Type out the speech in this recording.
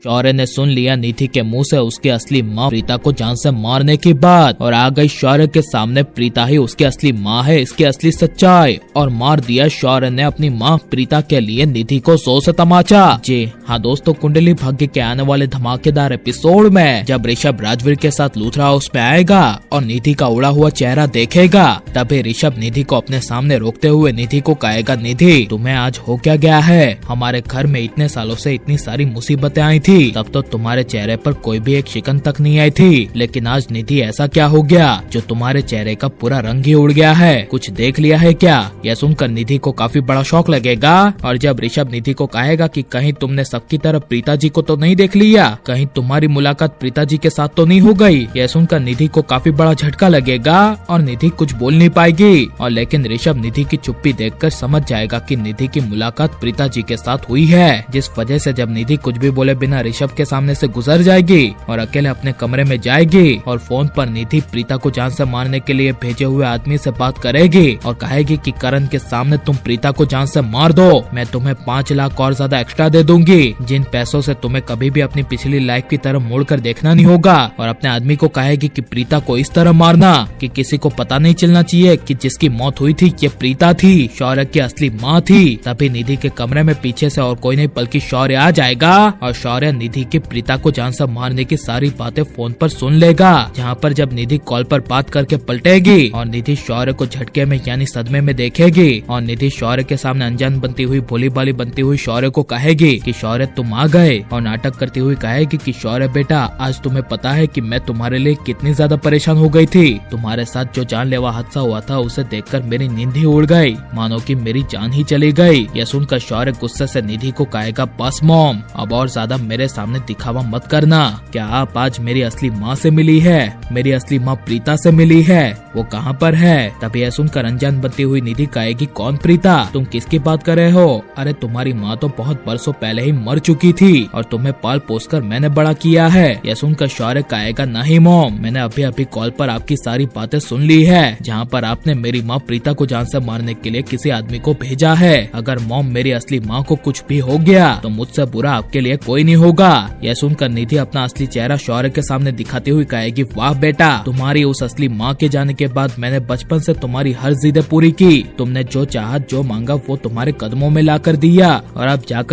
शौर्य ने सुन लिया निधि के मुंह से उसकी असली माँ प्रीता को जान से मारने की बात और आ गई शौर्य के सामने प्रीता ही उसकी असली माँ है, इसकी असली सच्चाई। और मार दिया शौर्य ने अपनी माँ प्रीता के लिए निधि को 100 से तमाचा। जी हाँ दोस्तों, कुंडली भाग्य के आने वाले धमाकेदार एपिसोड में जब ऋषभ राजवीर के साथ लूथरा हाउस में आएगा और निधि का उड़ा हुआ चेहरा देखेगा, तभी ऋषभ निधि को अपने सामने रोकते हुए निधि को कहेगा, निधि तुम्हें आज हो क्या गया है? हमारे घर में इतने सालों से इतनी सारी मुसीबतें आई थी, तब तो तुम्हारे चेहरे पर कोई भी एक शिकन तक नहीं आई थी, लेकिन आज निधि ऐसा क्या हो गया जो तुम्हारे चेहरे का पूरा रंग ही उड़ गया है? कुछ देख लिया है क्या? यह सुनकर निधि को काफी बड़ा शौक लगेगा और जब ऋषभ निधि को कहेगा कि कहीं तुमने सबकी तरह प्रीता जी को तो नहीं देख लिया, कहीं तुम्हारी मुलाकात प्रीता जी के साथ तो नहीं हो गई? यह सुनकर निधि को काफी बड़ा झटका लगेगा और निधि कुछ बोल नहीं पाएगी। और लेकिन ऋषभ निधि की चुप्पी देखकर समझ जाएगा कि निधि की मुलाकात प्रीता जी के साथ हुई है, जिस वजह से जब निधि कुछ भी बोले बिना ऋषभ के सामने से गुजर जाएगी और अकेले अपने कमरे में जाएगी और फोन पर निधि प्रीता को जान से मारने के लिए भेजे हुए आदमी से बात करेगी और कहेगी कि करण के सामने तुम प्रीता को जान से मार दो, मैं तुम्हें 5 लाख और ज्यादा एक्स्ट्रा दे दूंगी, जिन पैसों से तुम्हें कभी भी अपनी पिछली लाइफ की तरफ मुड़कर देखना नहीं होगा। और अपने आदमी को कहेगी कि प्रीता को इस तरह मारना कि किसी को पता नहीं चलना चाहिए कि जिसकी मौत हुई थी ये प्रीता थी, शौर्य की असली माँ थी। तभी निधि के कमरे में पीछे से और कोई नहीं बल्कि शौर्य आ जाएगा और शौर्य निधि की प्रीता को जान से मारने की सारी बातें फोन पर सुन लेगा, जहाँ पर जब निधि कॉल पर बात करके पलटेगी और निधि शौर्य को झटके में यानी सदमे में देखेगी और निधि शौर्य के सामने अनजान बनती हुई भोली भाली बनती हुई शौर्य को कहेगी कि शौर्य तुम आ गए और नाटक करती हुई कहेगी कि शौर्य बेटा आज तुम्हें पता है कि मैं तुम्हारे लिए कितनी ज्यादा परेशान हो गई थी, तुम्हारे साथ जो जानलेवा हादसा हुआ था उसे देखकर मेरी नींद ही उड़ गई, मानो कि मेरी जान ही चली गई। यह सुनकर शौर्य गुस्से से निधि को कहेगा, बस मॉम अब और ज्यादा मेरे सामने दिखावा मत करना, क्या आप आज मेरी असली माँ से मिली है? मेरी असली माँ प्रीता से मिली है, वो कहाँ पर है? तभी यह सुनकर अनजान बनती हुई निधि कहेगी, कौन प्रीता? तुम किसकी बात कर रहे हो? अरे तुम्हारी माँ तो बहुत बरसों पहले ही मर चुकी थी और तुम्हें पाल पोस कर मैंने बड़ा किया है। यह सुनकर शौर्य कहेगा, नहीं मॉम, मैंने अभी अभी कॉल पर आपकी सारी बातें सुन ली है, जहाँ पर आपने मेरी माँ प्रीता को जान से मारने के लिए किसी आदमी को भेजा है। अगर मॉम मेरी असली माँ को कुछ भी हो गया तो मुझसे बुरा आपके लिए कोई नहीं होगा। यह सुनकर निधि अपना असली चेहरा शौर्य के सामने दिखाती हुई कहेगी, वाह बेटा, तुम्हारी उस असली माँ के जाने के बाद मैंने बचपन से तुम्हारी हर जिद पूरी की, तुमने जो चाहा जो मांगा वो तुम्हारे कदमों में ला कर दिया और अब जाकर